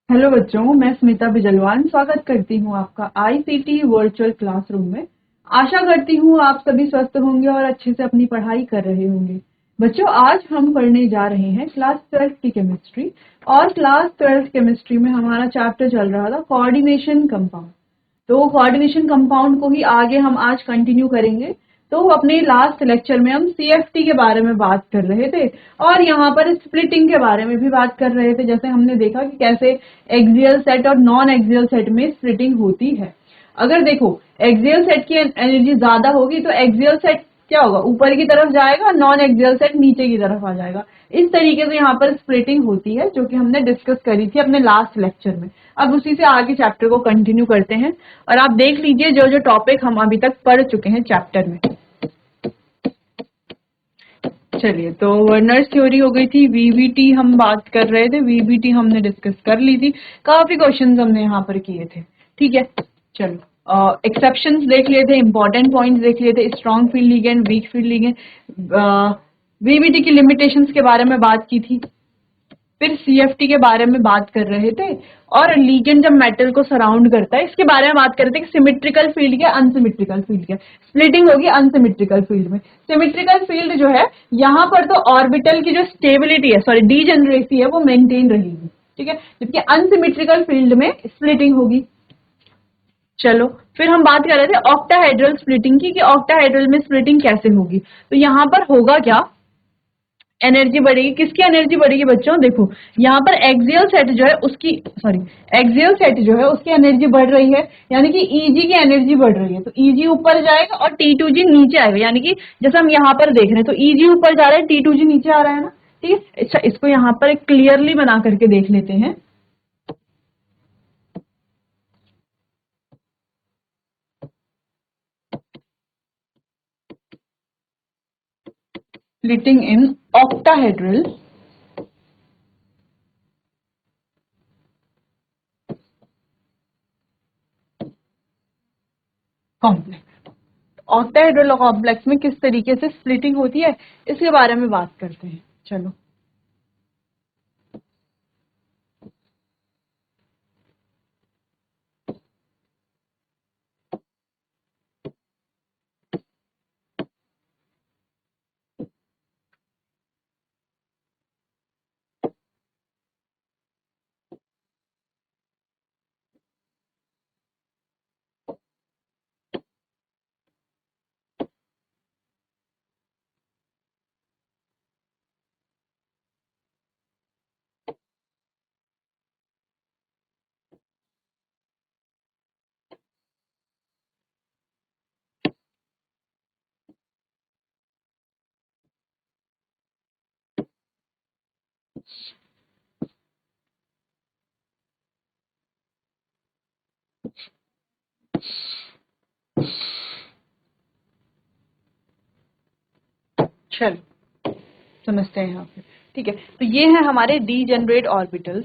Hello बच्चों, मैं स्मिता बिजलवान स्वागत करती हूँ आपका आईसीटी वर्चुअल क्लासरूम में। आशा करती हूँ आप सभी स्वस्थ होंगे और अच्छे से अपनी पढ़ाई कर रहे होंगे। बच्चों, आज हम पढ़ने जा रहे हैं क्लास 12 की केमिस्ट्री। और क्लास 12 केमिस्ट्री में हमारा चैप्टर चल रहा था कोऑर्डिनेशन कंपाउंड। तो कोऑर्डिनेशन कंपाउंड को ही आगे हम आज कंटिन्यू करेंगे। तो अपने लास्ट लेक्चर में हम सीएफटी के बारे में बात कर रहे थे और यहाँ पर स्प्लिटिंग के बारे में भी बात कर रहे थे। जैसे हमने देखा कि कैसे एक्सियल सेट और नॉन एक्सियल सेट में स्प्लिटिंग होती है। अगर देखो, एक्सियल सेट की एनर्जी ज्यादा होगी तो एक्सियल सेट क्या होगा, ऊपर की तरफ जाएगा, नॉन एक्सियल सेट नीचे की तरफ आ जाएगा। इस तरीके से यहाँ पर स्प्लिटिंग होती है, जो कि हमने डिस्कस करी थी अपने लास्ट लेक्चर में। अब उसी से आगे चैप्टर को कंटिन्यू करते हैं और आप देख लीजिए जो जो टॉपिक हम अभी तक पढ़ चुके हैं चैप्टर में। चलिए, तो वर्नर्स थ्योरी हो गई थी, वीबीटी हम बात कर रहे थे, वीबीटी हमने डिस्कस कर ली थी, काफी क्वेश्चंस हमने यहाँ पर किए थे। ठीक है, चलो एक्सेप्शंस देख लिए थे, इंपॉर्टेंट पॉइंट्स देख लिए थे, strong field ligand, weak field ligand, VBT की लिमिटेशंस के बारे में बात की थी। फिर सीएफटी के बारे में बात कर रहे थे और लीगेंड जब मेटल को सराउंड करता है इसके बारे में बात कर रहे थे कि सिमेट्रिकल फील्ड क्या, अनसिमेट्रिकल फील्ड क्या। स्प्लिटिंग होगी अनसिमेट्रिकल फील्ड में। सिमेट्रिकल फील्ड जो है, यहाँ पर तो ऑर्बिटल की जो स्टेबिलिटी है, सॉरी डीजेनरेसी है, वो मेंटेन रहेगी। ठीक है, जबकि अनसिमेट्रिकल फील्ड में स्प्लिटिंग होगी। चलो, फिर हम बात कर रहे थे ऑक्टाहेड्रल स्प्लिटिंग की, कि ऑक्टाहेड्रल में स्प्लिटिंग कैसे होगी। तो यहाँ पर होगा क्या, एनर्जी बढ़ेगी। किसकी एनर्जी बढ़ेगी बच्चों, देखो यहाँ पर एक्सियल सेट जो है उसकी, सॉरी, एक्सियल सेट जो है उसकी एनर्जी बढ़ रही है, यानी कि ईजी की एनर्जी बढ़ रही है। तो ईजी ऊपर जाएगा और टी टू जी नीचे आएगा, यानी कि जैसे हम यहाँ पर देख रहे हैं तो ईजी ऊपर जा रहा है, टी टू जी नीचे आ रहा है ना। ठीक है, अच्छा इसको यहाँ पर एक क्लियरली बना करके देख लेते हैं। Splitting in octahedral complex. Octahedral complex में किस तरीके से स्प्लिटिंग होती है इसके बारे में बात करते हैं। चलो, चलो समझते हैं यहाँ पे। ठीक है, तो ये है हमारे डीजेनरेट ऑर्बिटल्स।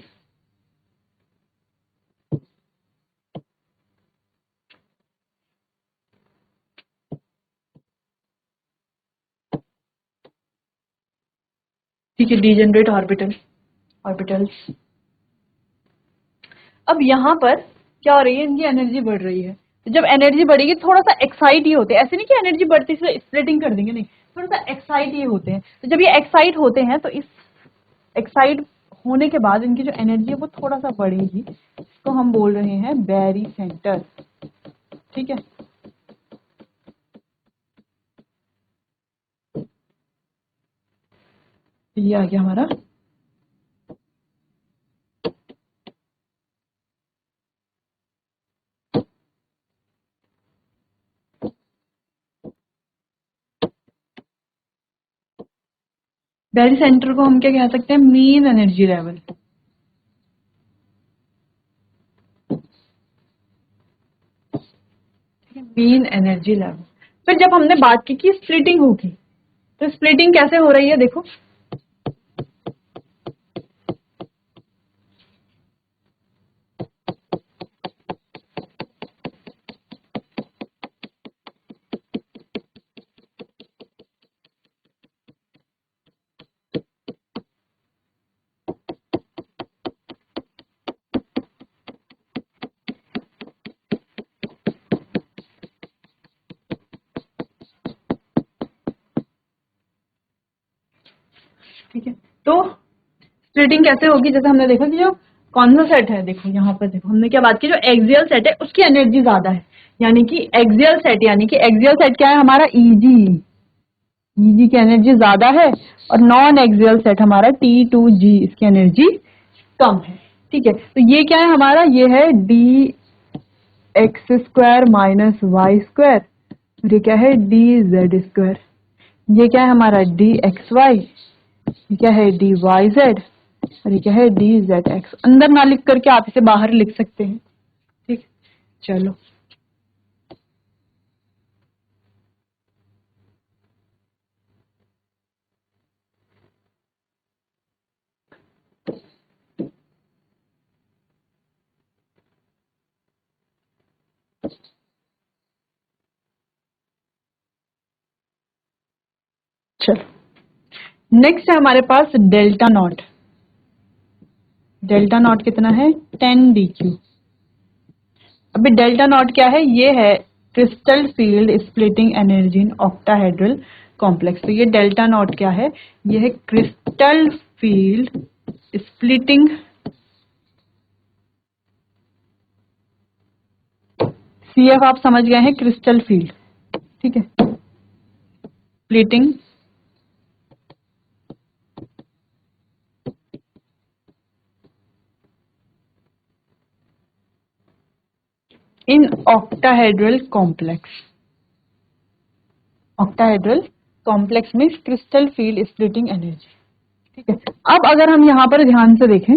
ठीक है, डीजेनरेट ऑर्बिटल्स। अब यहाँ पर क्या हो रही है, इनकी एनर्जी बढ़ रही है। तो जब एनर्जी बढ़ेगी थोड़ा सा एक्साइट ही होते हैं, ऐसे नहीं कि एनर्जी बढ़ती से स्प्लिटिंग कर देंगे, नहीं, थोड़ा सा एक्साइट ही होते हैं। तो जब ये एक्साइट होते हैं तो इस एक्साइट होने के बाद इनकी जो एनर्जी है वो थोड़ा सा बढ़ेगी। इसको हम बोल रहे हैं बैरी सेंटर। ठीक है, ये आ गया हमारा बैरी सेंटर को हम क्या कह सकते हैं, mean energy level. Mean energy level. फिर जब हमने बात की कि स्प्लिटिंग होगी, तो स्प्लिटिंग कैसे हो रही है, देखो तो स्प्लिटिंग कैसे होगी, जैसे हमने देखा कि जो कौन सा सेट है, देखो यहाँ पर देखो हमने क्या बात की, जो एक्सियल सेट है उसकी एनर्जी ज्यादा है, यानी कि एक्सियल सेट क्या है हमारा ईजी, ईजी की एनर्जी ज्यादा है, और नॉन एक्सियल सेट हमारा T2G, इसकी एनर्जी कम है। ठीक है, तो ये क्या है हमारा, ये है dx² माइनस y², और ये क्या है dz², ये क्या है हमारा dxy, ये क्या है dyz, और ये क्या है dzx। अंदर ना लिख करके आप इसे बाहर लिख सकते हैं। ठीक, चलो चलो नेक्स्ट है हमारे पास डेल्टा नॉट। डेल्टा नॉट कितना है 10dq। अभी डेल्टा नॉट क्या है, ये है crystal field splitting energy in octahedral complex. तो ये डेल्टा नॉट क्या है, ये है क्रिस्टल फील्ड स्प्लिटिंग CF आप समझ गए हैं, क्रिस्टल फील्ड। ठीक है, splitting in octahedral complex. Octahedral complex में क्रिस्टल फील्ड स्प्लिटिंग एनर्जी। ठीक है, अब अगर हम यहां पर ध्यान से देखें,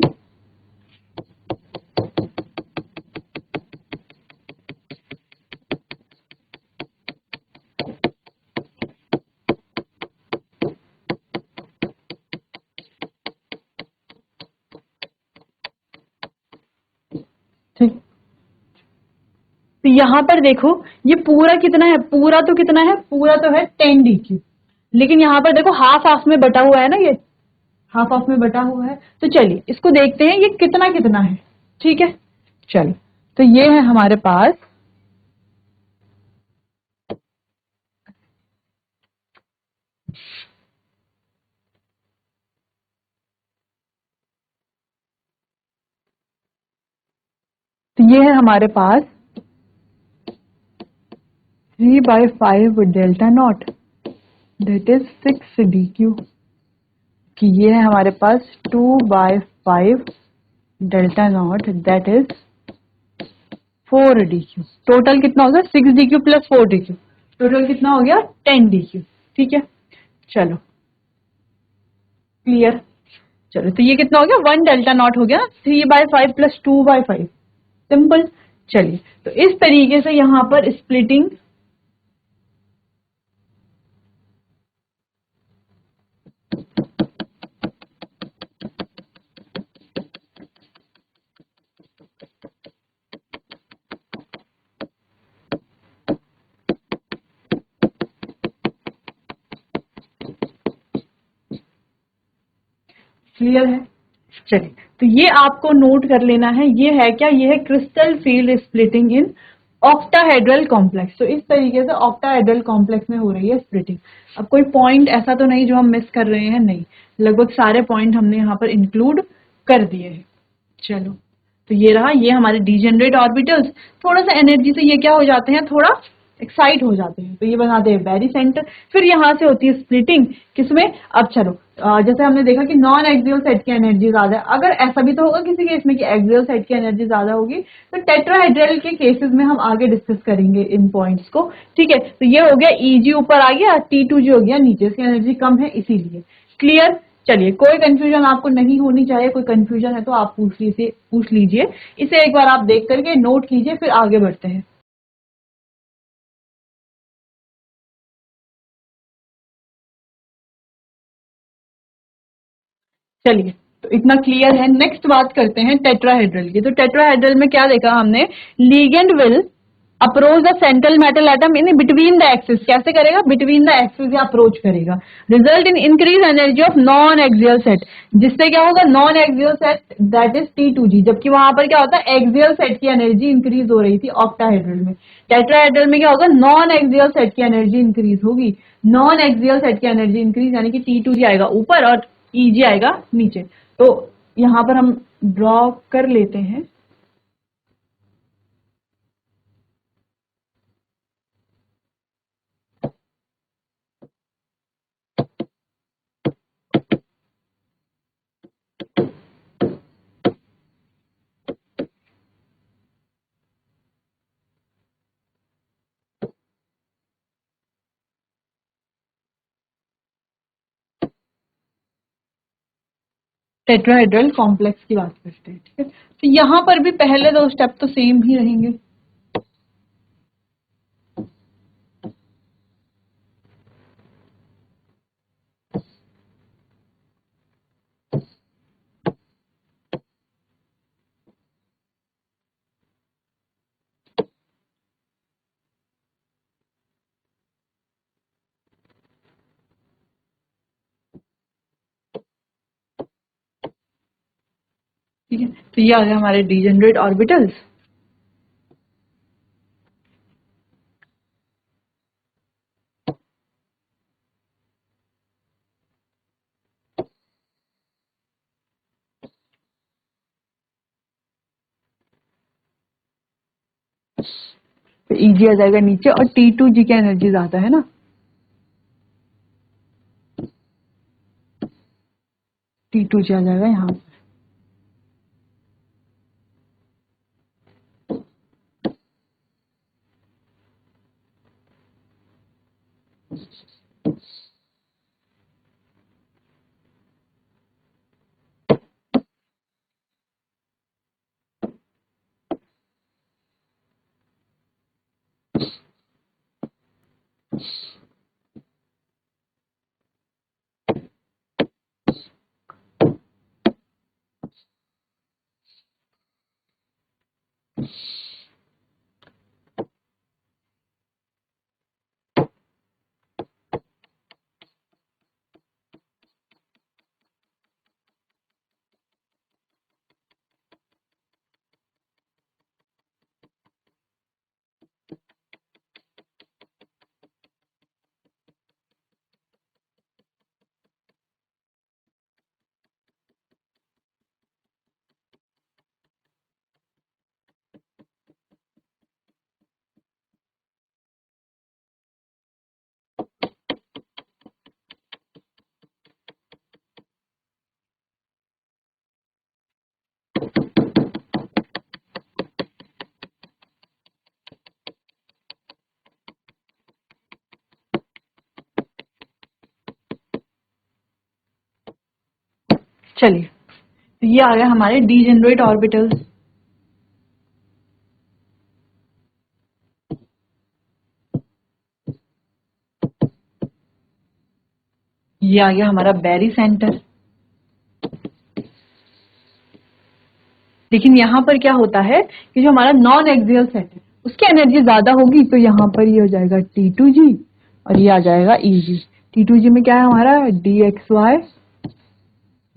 ठीक, तो यहां पर देखो ये पूरा कितना है, पूरा तो कितना है, पूरा तो है 10dq, लेकिन यहां पर देखो हाफ हाफ में बटा हुआ है ना, ये हाफ हाफ में बटा हुआ है। तो चलिए इसको देखते हैं ये कितना कितना है। ठीक है, चलो तो ये है हमारे पास, तो ये है हमारे पास 3/5 delta not that is 6dq, कि ये है हमारे पास 2/5 delta not that is 4dq। Total कितना हो गया 6dq प्लस 4dq, टोटल कितना हो गया 10dq। ठीक है, चलो क्लियर। चलो तो ये कितना हो गया 1 डेल्टा नॉट हो गया, 3/5 प्लस 2/5, सिंपल। चलिए तो इस तरीके से यहां पर स्प्लिटिंग क्लियर है। चलिए तो ये आपको नोट कर लेना है, ये है क्या, ये है crystal field splitting in octahedral complex. तो इस तरीके से ऑक्टाहेड्रल कॉम्प्लेक्स में हो रही है स्प्लिटिंग। अब कोई पॉइंट ऐसा तो नहीं जो हम मिस कर रहे हैं, नहीं, लगभग सारे पॉइंट हमने यहाँ पर इंक्लूड कर दिए हैं। चलो तो ये रहा, ये हमारे डिजेनरेट ऑर्बिटल्स थोड़ा सा एनर्जी से ये क्या हो जाते हैं, थोड़ा एक्साइट हो जाते हैं, तो ये बनाते हैं बैरी सेंटर। फिर यहाँ से होती है स्प्लिटिंग किसमें, अब चलो जैसे हमने देखा कि नॉन एक्सियल सेट की एनर्जी ज्यादा है, अगर ऐसा भी तो होगा किसी केस में कि एक्सियल सेट की एनर्जी ज्यादा होगी, तो टेट्राहेड्रल के केसेस में हम आगे डिस्कस करेंगे इन पॉइंट्स को। ठीक है, तो ये हो गया Eg ऊपर आ गया, T2G हो गया नीचे, इसकी एनर्जी कम है इसीलिए। क्लियर। चलिए कोई कंफ्यूजन आपको नहीं होनी चाहिए, कोई कंफ्यूजन है तो आप पूछ लीजिए, इसे एक बार आप देख करके नोट कीजिए, फिर आगे बढ़ते हैं। चलिए तो इतना क्लियर है, नेक्स्ट बात करते हैं टेट्राहेड्रल की। तो टेट्राहेड्रल में क्या देखा हमने, ligand will approach the central metal atom in between the axis, कैसे करेगा, बिटवीन द एक्सिस या अप्रोच करेगा, result in increase energy of non axial set, जिससे क्या होगा non axial set that is T2G, जबकि वहां पर क्या होता है एक्सियल सेट की एनर्जी इंक्रीज हो रही थी ऑक्टाहेड्रल में। टेट्राहेड्रल में क्या होगा, नॉन एक्सियल सेट की एनर्जी इंक्रीज होगी, नॉन एक्सियल सेट की एनर्जी इंक्रीज यानी कि T2G आएगा ऊपर और Eg आएगा नीचे। तो यहाँ पर हम ड्रॉ कर लेते हैं। टेट्राहेड्रल कॉम्प्लेक्स की बात करते हैं, ठीक है। तो यहाँ पर भी पहले दो स्टेप तो सेम ही रहेंगे। ठीक है, तो ये आ गए हमारे डिजेनरेट ऑर्बिटल्स। तो Eg आ जाएगा नीचे और T2G की एनर्जी ज्यादा है ना, T2G आ जाएगा यहाँ। चलिए, तो ये आ गया हमारे डिजेनरेट ऑर्बिटल्स। ये आ गया हमारा बैरी सेंटर। लेकिन यहाँ पर क्या होता है कि जो हमारा नॉन एक्सियल सेट है उसकी एनर्जी ज्यादा होगी, तो यहाँ पर ये हो जाएगा T2G और ये आ जाएगा Eg। T2G में क्या है हमारा dxy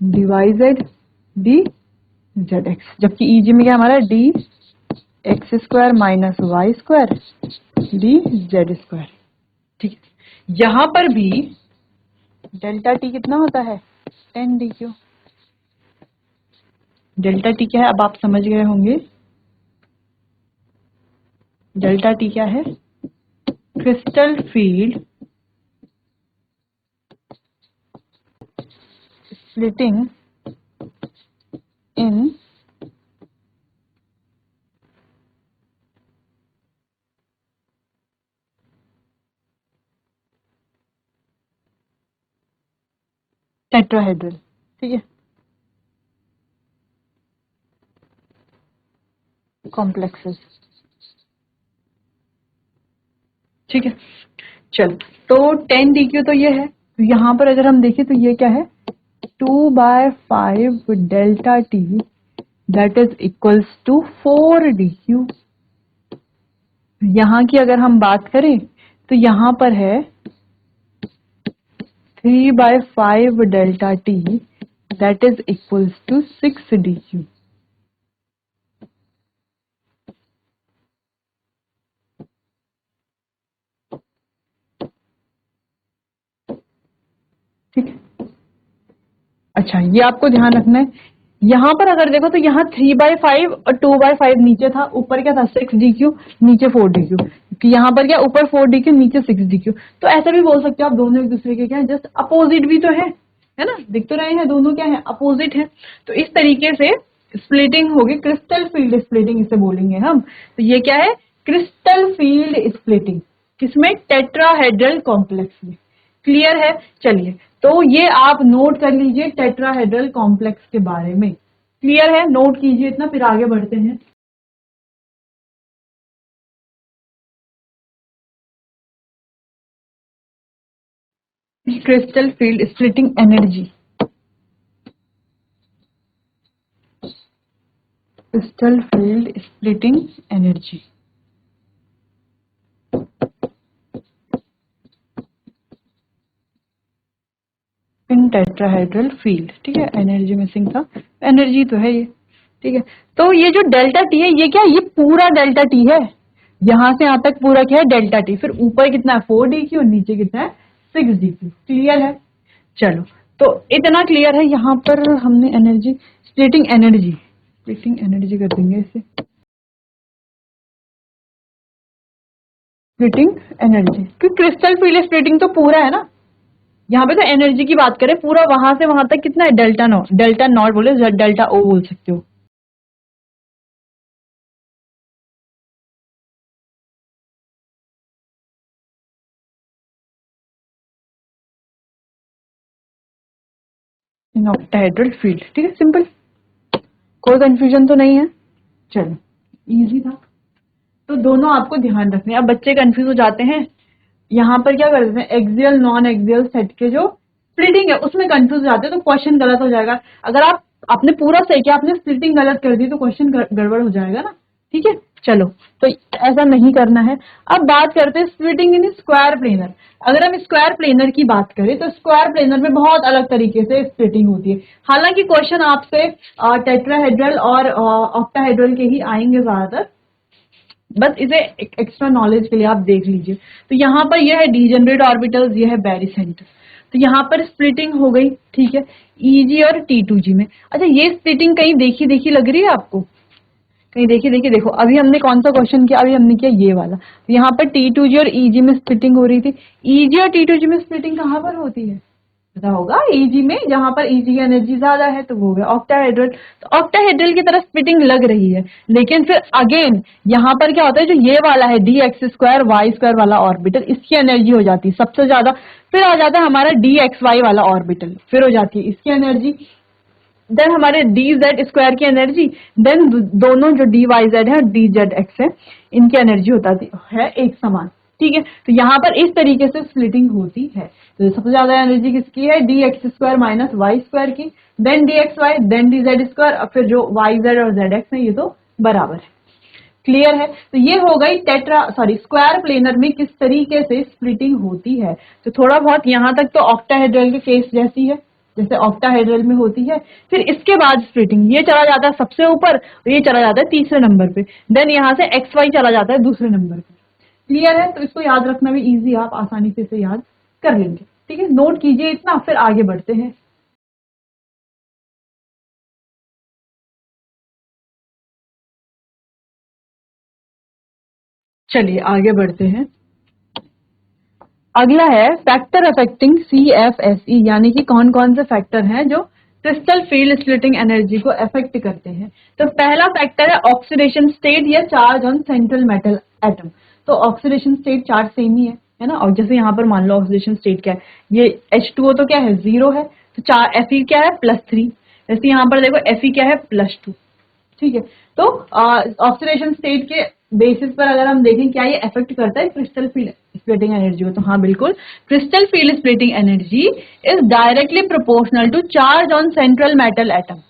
dy z dzx, जबकि Eg में क्या हमारा dx² माइनस y² dz²। ठीक है, यहाँ पर भी डेल्टा टी कितना होता है 10 dq। डेल्टा टी क्या है अब आप समझ गए होंगे। डेल्टा टी क्या है, crystal field splitting in tetrahedral. ठीक है, कॉम्प्लेक्सेस। ठीक है, चलो, तो 10 dq तो ये है। तो यहाँ पर अगर हम देखें तो ये क्या है 2/5 delta t that is equals to 4 dq। यहाँ की अगर हम बात करें तो यहाँ पर है 3/5 delta t that is equals to 6 dq। ठीक है, अच्छा, ये आपको ध्यान रखना है। यहाँ पर अगर देखो तो यहाँ 3/5 और 2/5 नीचे था, ऊपर क्या था 6 DQ, नीचे 4 DQ। कि यहाँ पर क्या ऊपर 4 DQ, नीचे 6 DQ। तो ऐसा भी बोल सकते हो आप, दोनों एक दूसरे के क्या है, जस्ट अपोजिट भी तो है ना, दिख तो रहे हैं, दोनों क्या है, अपोजिट है। तो इस तरीके से स्प्लिटिंग होगी, क्रिस्टल फील्ड स्प्लिटिंग इसे बोलेंगे हम। तो ये क्या है, क्रिस्टल फील्ड स्प्लिटिंग, किसमें, टेट्राहेड्रल कॉम्प्लेक्स में। क्लियर है। चलिए, तो ये आप नोट कर लीजिए टेट्राहेड्रल कॉम्प्लेक्स के बारे में। क्लियर है, नोट कीजिए इतना, फिर आगे बढ़ते हैं। Crystal field splitting energy, crystal field splitting energy. इन टेट्राहेड्रल फील्ड, ठीक है, एनर्जी मिसिंग था, एनर्जी तो है ये। ठीक है, तो ये जो डेल्टा टी है, ये क्या, ये पूरा डेल्टा टी है, यहां से यहां तक पूरा क्या है, डेल्टा टी। फिर ऊपर कितना है 4 DQ और नीचे कितना है 6 DQ। क्लियर है। चलो, तो इतना क्लियर है। यहाँ पर हमने energy, splitting energy, splitting energy कर देंगे इसे, स्प्लिटिंग एनर्जी, क्योंकि क्रिस्टल फील्ड स्प्लिटिंग तो पूरा है ना, यहाँ पे तो एनर्जी की बात करें, पूरा वहां से वहां तक कितना है, डेल्टा नॉट, डेल्टा नॉट बोले, डेल्टा ओ बोल सकते हो। इन ऑक्टाहेड्रल फील्ड, ठीक है, सिंपल, कोई कंफ्यूजन तो नहीं है। चलो, इजी था। तो दोनों आपको ध्यान रखने हैं। अब बच्चे कंफ्यूज हो जाते हैं, यहाँ पर क्या कर देते हैं, एक्सियल नॉन एक्सियल सेट के जो स्प्लिटिंग है उसमें कंफ्यूज हो जाते हैं, तो क्वेश्चन गलत हो जाएगा। अगर आपने पूरा सही किया, आपने स्प्लिटिंग गलत कर दी तो क्वेश्चन गड़बड़ हो जाएगा ना। ठीक है, चलो, तो ऐसा नहीं करना है। अब बात करते हैं स्प्लिटिंग इन स्क्वायर प्लेनर। अगर हम स्क्वायर प्लेनर की बात करें तो स्क्वायर प्लेनर में बहुत अलग तरीके से स्प्लिटिंग होती है। हालांकि क्वेश्चन आपसे टेट्राहेड्रल और ऑक्टाहेड्रल के ही आएंगे ज्यादातर, बस इसे एक्स्ट्रा नॉलेज के लिए आप देख लीजिए। तो यहाँ पर यह है डीजेनरेट ऑर्बिटल्स, यह है बैरिसेंटर। तो यहाँ पर स्प्लिटिंग हो गई, ठीक है, ईजी और T2G में। अच्छा, ये स्प्लिटिंग कहीं देखी देखी लग रही है आपको, कहीं देखी देखी, देखो अभी हमने कौन सा क्वेश्चन किया, अभी हमने किया ये वाला। तो यहाँ पर T2G और EG में स्प्लिटिंग हो रही थी। EG और T2G में स्प्लिटिंग कहाँ पर होती है, पता होगा, EG में, जहां पर EG की एनर्जी ज्यादा है, तो वो हो गया ऑक्टाहेड्रल। तो ऑक्टाहेड्रल की तरह स्प्लिटिंग लग रही है, लेकिन फिर अगेन यहाँ पर क्या होता है, जो ये वाला है dx2y2 वाला ऑर्बिटल, इसकी एनर्जी हो जाती है सबसे ज्यादा। फिर आ जाता है हमारा dxy वाला ऑर्बिटल, फिर हो जाती है इसकी एनर्जी। देन हमारे dz² की एनर्जी, देन दोनों जो dyz है और dzx है, इनकी एनर्जी होता है एक समान। ठीक है, तो यहाँ पर इस तरीके से स्प्लिटिंग होती है। तो सबसे ज्यादा एनर्जी किसकी है, dx² माइनस y² की, देन dxy, देन dz², और फिर जो yz और zx है ये तो बराबर है। क्लियर है। तो ये हो गई स्क्वायर प्लेनर में किस तरीके से स्प्लिटिंग होती है। तो थोड़ा बहुत यहाँ तक तो ऑक्टाहेड्रल के केस जैसी है, जैसे ऑक्टाहेड्रल में होती है। फिर इसके बाद स्प्लिटिंग, ये चला जाता है सबसे ऊपर, ये चला जाता है तीसरे नंबर पे, देन यहाँ से XY चला जाता है दूसरे नंबर पे। क्लियर है। तो इसको याद रखना भी इजी, आप आसानी से इसे याद कर लेंगे। ठीक है, नोट कीजिए इतना, फिर आगे बढ़ते हैं। चलिए आगे बढ़ते हैं। अगला है फैक्टर अफेक्टिंग CFSE, यानी कि कौन कौन से फैक्टर हैं जो क्रिस्टल फील्ड स्प्लिटिंग एनर्जी को अफेक्ट करते हैं। तो पहला फैक्टर है ऑक्सीडेशन स्टेट या charge on central metal atom. तो ऑक्सीडेशन स्टेट चार्ज सेम ही है ना। और जैसे यहाँ पर मान लो ऑक्सीडेशन स्टेट क्या है, ये H2O तो क्या है 0 है, तो चार Fe क्या है +3, जैसे यहाँ पर देखो Fe क्या है +2। ठीक है, तो ऑक्सीडेशन स्टेट के बेसिस पर अगर हम देखें क्या ये अफेक्ट करता है क्रिस्टल फील्ड स्प्लिटिंग एनर्जी को, तो हाँ बिल्कुल, crystal field splitting energy is directly proportional to charge on central metal atom.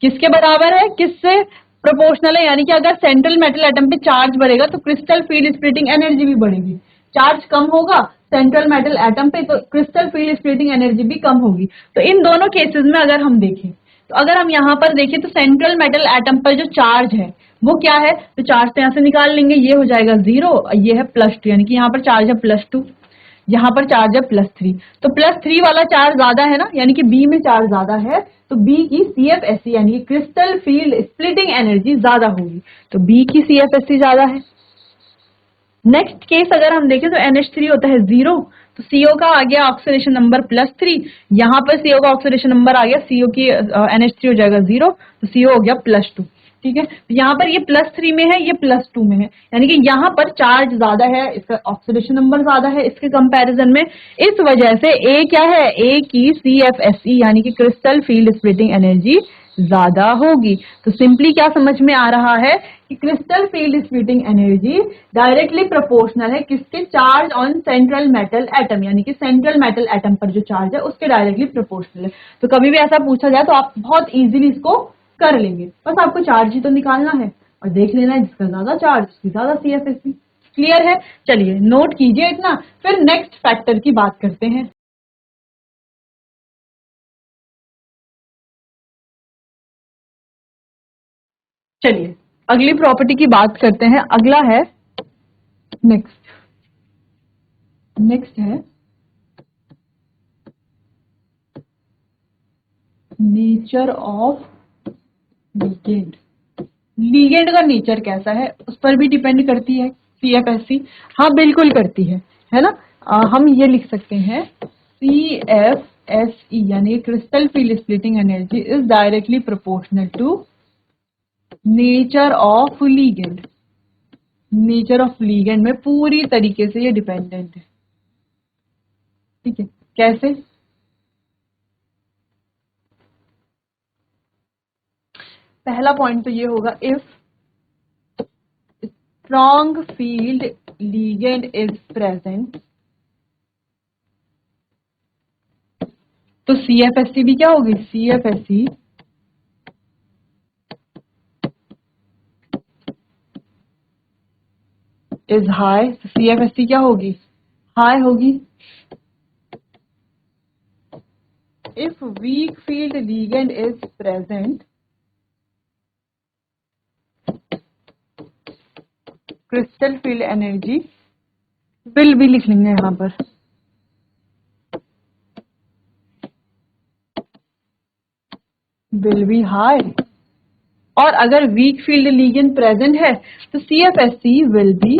किसके बराबर है, किससे प्रोपोर्शनल है, यानी कि अगर सेंट्रल मेटल एटम पे चार्ज बढ़ेगा तो क्रिस्टल फील्ड स्प्लिटिंग एनर्जी भी बढ़ेगी। चार्ज कम होगा सेंट्रल मेटल एटम पे तो क्रिस्टल फील्ड स्प्लिटिंग एनर्जी भी कम होगी। तो इन दोनों केसेस में अगर हम देखें, तो अगर हम यहाँ पर देखें तो सेंट्रल मेटल एटम पर जो चार्ज है वो क्या है, तो चार्ज तो यहाँ से निकाल लेंगे, ये हो जाएगा 0, ये है +2, यानी कि यहाँ पर चार्ज है +2। यहाँ पर चार्ज है +3, तो +3 वाला चार्ज ज्यादा है ना, यानी कि बी में चार्ज ज्यादा है, तो बी की CFSE यानी कि क्रिस्टल फील्ड स्प्लिटिंग एनर्जी ज्यादा होगी, तो बी की CFSE ज्यादा है। नेक्स्ट केस अगर हम देखें तो NH3 होता है 0, तो CO का आ गया ऑक्सीडेशन नंबर +3, यहाँ पर CO का ऑक्सीडेशन नंबर आ गया, CO की NH3 हो जाएगा 0, तो CO हो गया +2। ठीक है, तो यहाँ पर ये +3 में है, ये +2 में है, यानी कि यहाँ पर चार्ज ज्यादा है, इसका ऑक्सीडेशन नंबर ज्यादा है इसके कंपैरिजन में, इस वजह से ए क्या है, ए की CFSE यानी कि क्रिस्टल फील्ड स्प्लिटिंग एनर्जी ज्यादा होगी। तो सिंपली क्या समझ में आ रहा है कि crystal field splitting energy directly proportional है किसके, charge on central metal atom, यानी कि सेंट्रल मेटल एटम पर जो चार्ज है उसके डायरेक्टली प्रोपोर्शनल है। तो कभी भी ऐसा पूछा जाए तो आप बहुत इजीली इसको कर लेंगे, बस आपको चार्ज ही तो निकालना है और देख लेना है जिसका ज्यादा चार्ज उसकी ज्यादा CFSE। क्लियर है, चलिए नोट कीजिए इतना, फिर नेक्स्ट फैक्टर की बात करते हैं। चलिए अगली प्रॉपर्टी की बात करते हैं, अगला है नेक्स्ट है नेचर ऑफ लीगेंड। लीगेंड का नेचर कैसा है उस पर भी डिपेंड करती है CFSE, हाँ बिल्कुल करती है ना। हम ये लिख सकते हैं CFSE यानी crystal field splitting energy is directly proportional to nature of ligand. Nature of ligand में पूरी तरीके से ये डिपेंडेंट है। ठीक है, कैसे, पहला पॉइंट तो ये होगा, if strong field ligand is present, तो CFSE भी क्या होगी, CFSE इज हाई, तो CFSE क्या होगी, हाई होगी। If weak field ligand is present, crystal field energy will भी लिख लेंगे यहां पर, विल बी हाई, और अगर वीक फील्ड लीगेंड प्रेजेंट है तो CFSE विल बी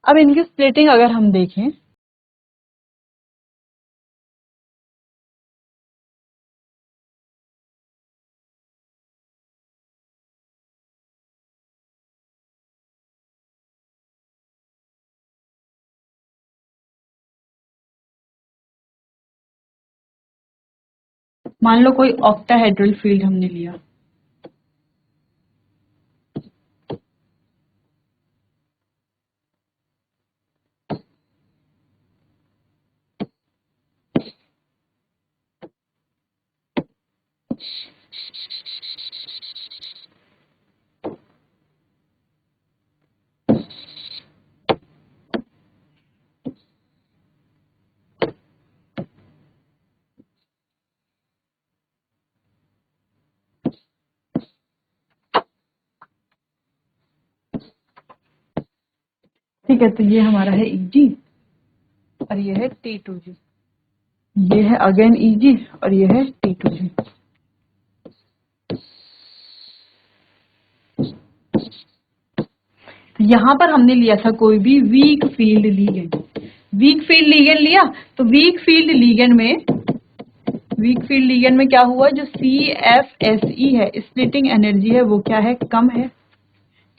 अब इनकी स्प्लिटिंग अगर हम देखें, मान लो कोई ऑक्टाहेड्रल फील्ड हमने लिया, ठीक है, तो ये हमारा है EG और ये है T2G, ये है अगेन EG और ये है T2G। तो यहां पर हमने लिया था कोई भी weak field ligand, weak field ligand लिया, तो वीक फील्ड लीगेंड में क्या हुआ, जो CFSE है स्प्लिटिंग एनर्जी है वो क्या है, कम है।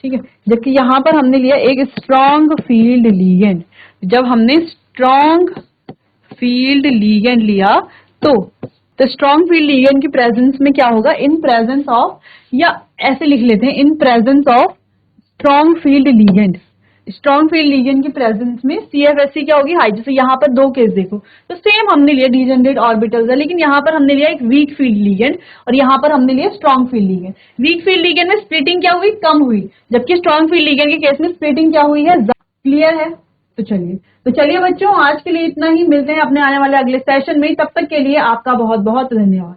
ठीक है, जबकि यहां पर हमने लिया एक स्ट्रॉन्ग फील्ड लीगेंड, जब हमने स्ट्रॉन्ग फील्ड लीगेंड लिया तो स्ट्रॉन्ग फील्ड लीगेंड की प्रेजेंस में क्या होगा, इन प्रेजेंस ऑफ, या ऐसे लिख लेते हैं, in presence of strong field ligand, strong field ligand की प्रेजेंस में CFSE क्या होगी, हाई। जैसे यहाँ पर दो केस देखो, तो सेम हमने लिया डिजेनरेट ऑर्बिटल्स है, लेकिन यहाँ पर हमने लिया एक वीक फील्ड लीगेंड और यहाँ पर हमने लिया strong field ligand. Weak field ligand में स्प्लिटिंग क्या हुई, कम हुई, जबकि स्ट्रॉन्ग फील्ड लीगेंड के केस में स्प्लिटिंग क्या हुई है, क्लियर है? तो चलिए बच्चों, आज के लिए इतना ही। मिलते हैं अपने आने वाले अगले सेशन में। तब तक के लिए आपका बहुत बहुत धन्यवाद।